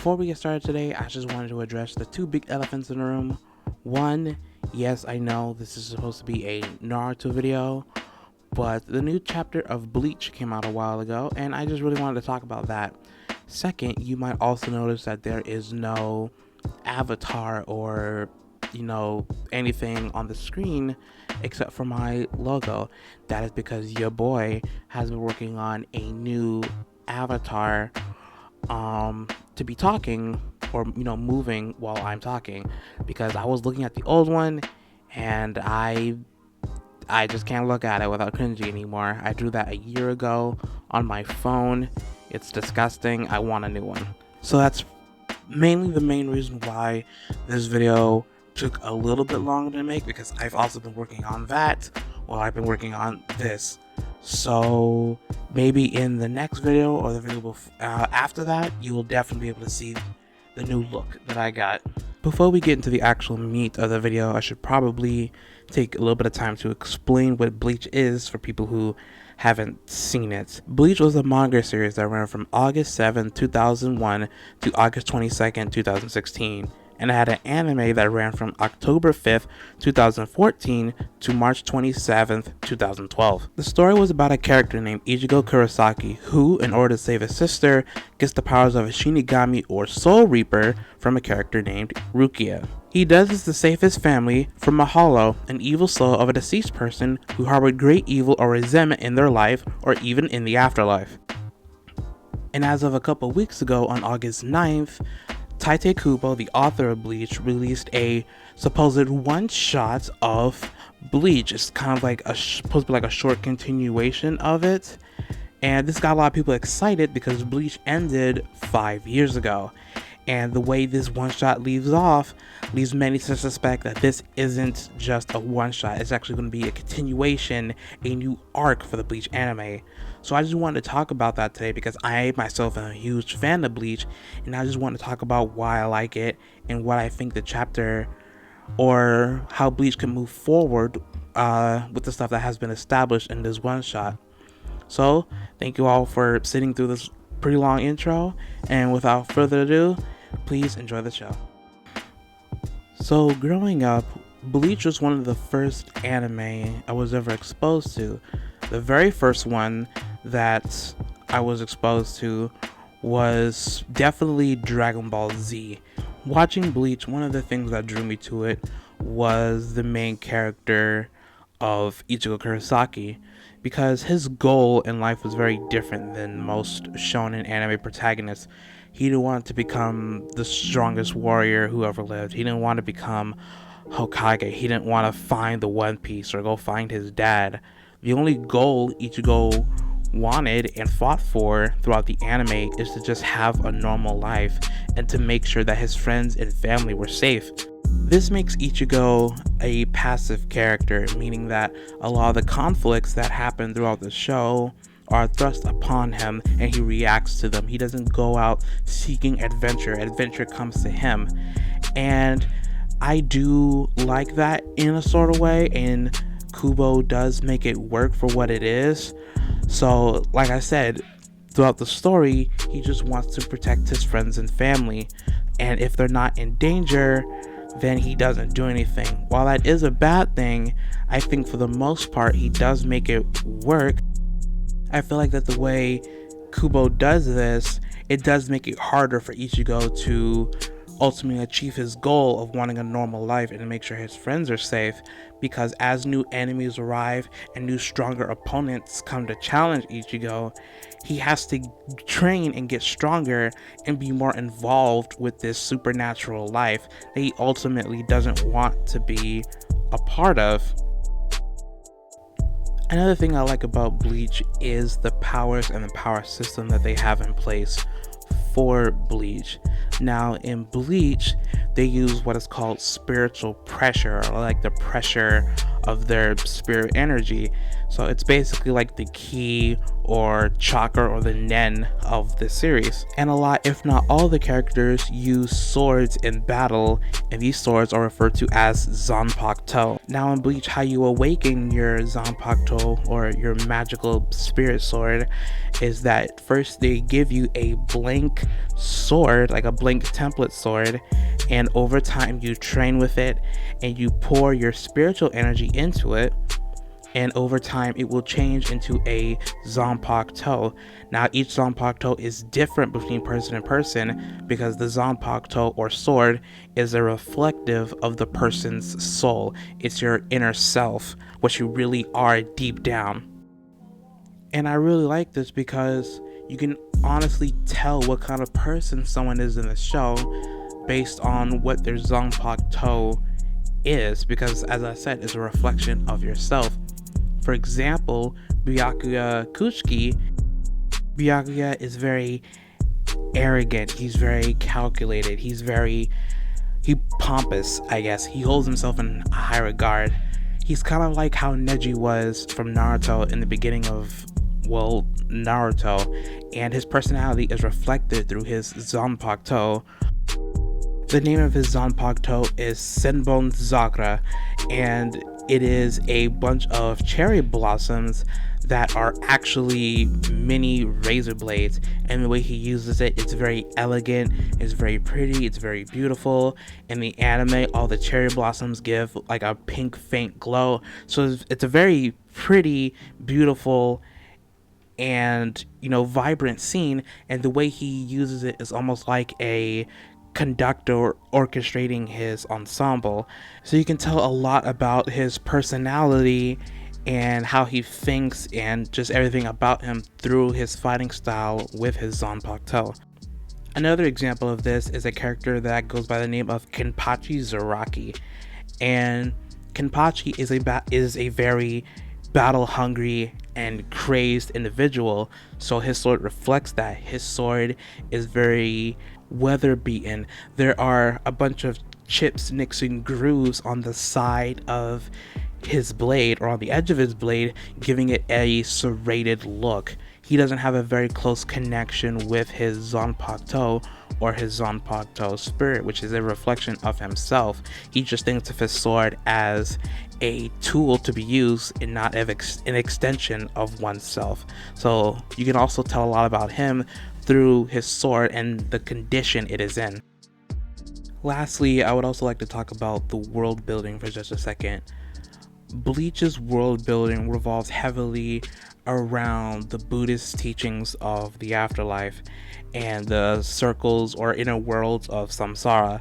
Before we get started today, I just wanted to address the two big elephants in the room. One, yes, I know this is supposed to be a Naruto video, but the new chapter of Bleach came out a while ago, and I just really wanted to talk about that. Second, you might also notice that there is no avatar or, anything on the screen except for my logo. That is because your boy has been working on a new avatar to be talking or moving while I'm talking, because I was looking at the old one and I just can't look at it without cringing anymore. I drew that a year ago on my phone. It's disgusting. I want a new one. So that's mainly the main reason why this video took a little bit longer to make, because I've also been working on that while I've been working on this. So maybe in the next video or the video after that, you will definitely be able to see the new look that I got. Before we get into the actual meat of the video, I should probably take a little bit of time to explain what Bleach is for people who haven't seen it. Bleach was a manga series that ran from August 7, 2001 to August 22nd, 2016. And it had an anime that ran from October 5th, 2014 to March 27th, 2012. The story was about a character named Ichigo Kurosaki who, in order to save his sister, gets the powers of a Shinigami or Soul Reaper from a character named Rukia. He does this to save his family from Mahalo, an evil soul of a deceased person who harbored great evil or resentment in their life or even in the afterlife. And as of a couple weeks ago, on August 9th, Tite Kubo, the author of Bleach, released a supposed one-shot of Bleach. It's kind of like supposed to be like a short continuation of it. And this got a lot of people excited because Bleach ended 5 years ago. And the way this one-shot leaves off leaves many to suspect that this isn't just a one-shot. It's actually going to be a continuation, a new arc for the Bleach anime. So I just wanted to talk about that today because I myself am a huge fan of Bleach, and I just want to talk about why I like it and what I think the chapter or how Bleach can move forward with the stuff that has been established in this one-shot. So thank you all for sitting through this pretty long intro, and without further ado, please enjoy the show. So growing up, Bleach was one of the first anime I was ever exposed to. The very first one that I was exposed to was definitely Dragon Ball Z. Watching Bleach, one of the things that drew me to it was the main character of Ichigo Kurosaki, because his goal in life was very different than most shonen anime protagonists. He didn't want to become the strongest warrior who ever lived. He didn't want to become Hokage. He didn't want to find the One Piece or go find his dad. The only goal Ichigo wanted and fought for throughout the anime is to just have a normal life and to make sure that his friends and family were safe. This makes Ichigo a passive character, meaning that a lot of the conflicts that happen throughout the show are thrust upon him and he reacts to them. He doesn't go out seeking adventure. Adventure comes to him. And I do like that in a sort of way, and Kubo does make it work for what it is. So, like I said, throughout the story, he just wants to protect his friends and family. And if they're not in danger, then he doesn't do anything. While that is a bad thing, I think for the most part, he does make it work. I feel like that the way Kubo does this, it does make it harder for Ichigo to ultimately achieve his goal of wanting a normal life and to make sure his friends are safe, because as new enemies arrive and new stronger opponents come to challenge Ichigo, he has to train and get stronger and be more involved with this supernatural life that he ultimately doesn't want to be a part of. Another thing I like about Bleach is the powers and the power system that they have in place for Bleach. Now in Bleach, they use what is called spiritual pressure, or like the pressure of their spirit energy. So it's basically like the ki or chakra or the nen of the series. And a lot, if not all, the characters use swords in battle, and these swords are referred to as Zanpakuto. Now in Bleach, how you awaken your Zanpakuto or your magical spirit sword is that first they give you a blank sword, like a blank template sword, and over time you train with it and you pour your spiritual energy into it, and over time it will change into a Zanpakuto. Now each Zanpakuto is different between person and person because the Zanpakuto or sword is a reflective of the person's soul. It's your inner self, what you really are deep down. And I really like this because you can honestly tell what kind of person someone is in the show based on what their Zanpakuto is, because as I said, it's a reflection of yourself. For example, Byakuya Kuchiki is very arrogant, he's very calculated, he's pompous, I guess. He holds himself in a high regard. He's kind of like how Neji was from Naruto in the beginning of, well, Naruto, and his personality is reflected through his Zanpakuto. The name of his Zanpakuto is Senbon Zakura, and it is a bunch of cherry blossoms that are actually mini razor blades, and the way he uses it, it's very elegant, it's very pretty, it's very beautiful. In the anime, all the cherry blossoms give like a pink faint glow, so it's a very pretty, beautiful, and vibrant scene, and the way he uses it is almost like a conductor orchestrating his ensemble. So you can tell a lot about his personality and how he thinks and just everything about him through his fighting style with his Zanpakuto. Another example of this is a character that goes by the name of Kenpachi Zaraki, and Kenpachi is a very battle hungry and crazed individual, so his sword reflects that. His sword is very weather beaten. There are a bunch of chips, nicks, and grooves on the side of his blade or on the edge of his blade, giving it a serrated look. He doesn't have a very close connection with his Zanpakuto or his Zanpakuto spirit, which is a reflection of himself. He just thinks of his sword as a tool to be used and not an extension of oneself. So you can also tell a lot about him through his sword and the condition it is in. Lastly, I would also like to talk about the world building for just a second. Bleach's world building revolves heavily around the Buddhist teachings of the afterlife and the circles or inner worlds of samsara.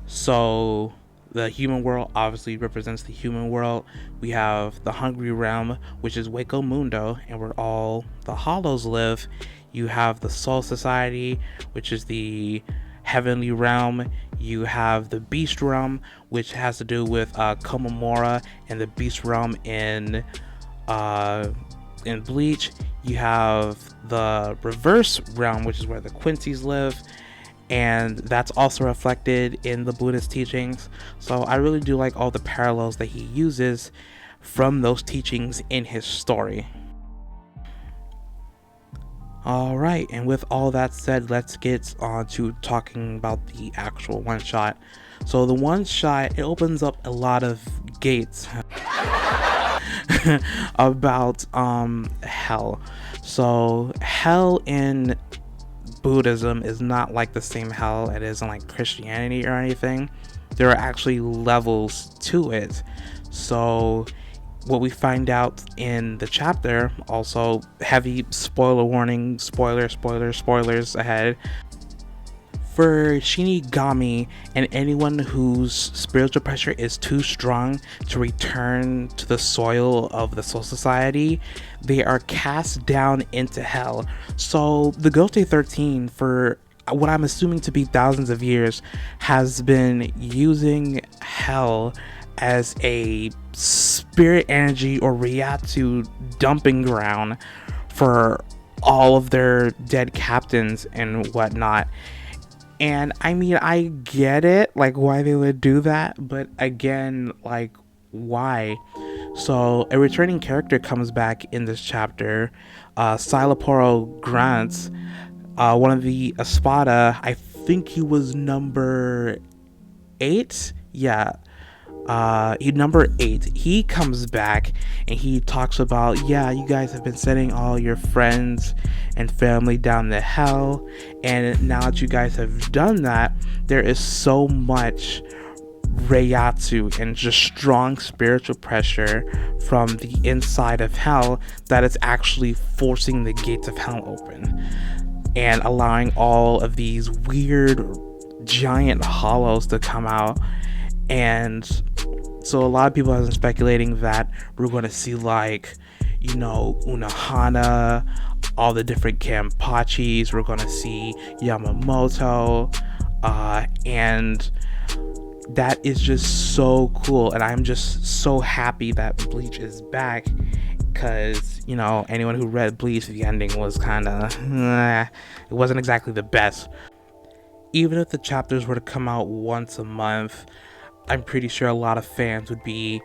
So the human world obviously represents the human world. We have the hungry realm, which is Waco Mundo, and where all the hollows live. You have the soul society, which is the heavenly realm. You have the beast realm, which has to do with Komamura and the beast realm in Bleach. You have the reverse realm, which is where the Quincy's live, and that's also reflected in the Buddhist teachings. So I really do like all the parallels that he uses from those teachings in his story. Alright, and with all that said, let's get on to talking about the actual one-shot. So the one-shot, it opens up a lot of gates about hell. So hell in Buddhism is not like the same hell it is in like Christianity or anything. There are actually levels to it. So what we find out in the chapter, also heavy spoiler warning, spoilers ahead, for Shinigami and anyone whose spiritual pressure is too strong to return to the soil of the Soul Society, they are cast down into hell. So the Gote 13, for what I'm assuming to be thousands of years, has been using hell as a spirit energy or Ryatsu dumping ground for all of their dead captains and whatnot. And I mean, I get it, like why they would do that, but again, like why? So a returning character comes back in this chapter. Silaporo Grants, one of the Espada. I think he was number 8. Yeah, he number 8. He comes back and he talks about, yeah, you guys have been sending all your friends and family down to hell, and now that you guys have done that, there is so much Reiatsu and just strong spiritual pressure from the inside of hell that it's actually forcing the gates of hell open and allowing all of these weird giant hollows to come out. And so a lot of people have been speculating that we're going to see, like, you know, Unohana, all the different Kenpachis. We're going to see Yamamoto, and that is just so cool. And I'm just so happy that Bleach is back, because, you know, anyone who read Bleach, the ending was kind of, it wasn't exactly the best. Even if the chapters were to come out once a month, I'm pretty sure a lot of fans would be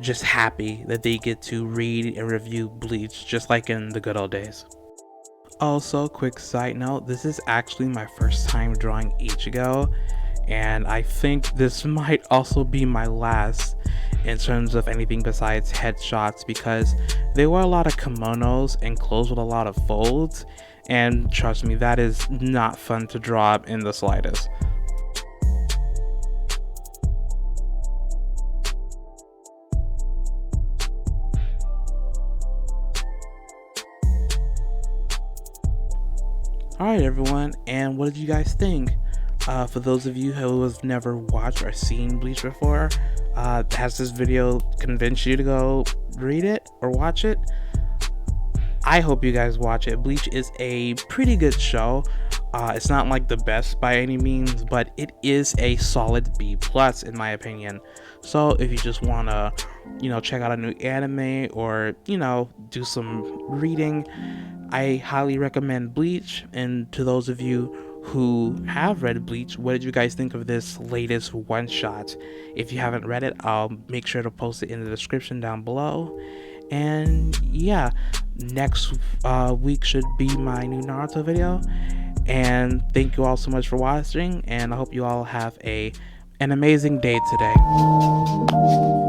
just happy that they get to read and review Bleach just like in the good old days. Also, quick side note, this is actually my first time drawing Ichigo, and I think this might also be my last in terms of anything besides headshots, because there were a lot of kimonos and clothes with a lot of folds, and trust me, that is not fun to draw in the slightest. Alright everyone, and what did you guys think? For those of you who have never watched or seen Bleach before, has this video convinced you to go read it or watch it? I hope you guys watch it. Bleach is a pretty good show. It's not like the best by any means, but it is a solid B+ in my opinion. So if you just want to, you know, check out a new anime or, you know, do some reading, I highly recommend Bleach. And to those of you who have read Bleach, what did you guys think of this latest one-shot? If you haven't read it, I'll make sure to post it in the description down below. And yeah, next week should be my new Naruto video. And thank you all so much for watching, and I hope you all have an amazing day today.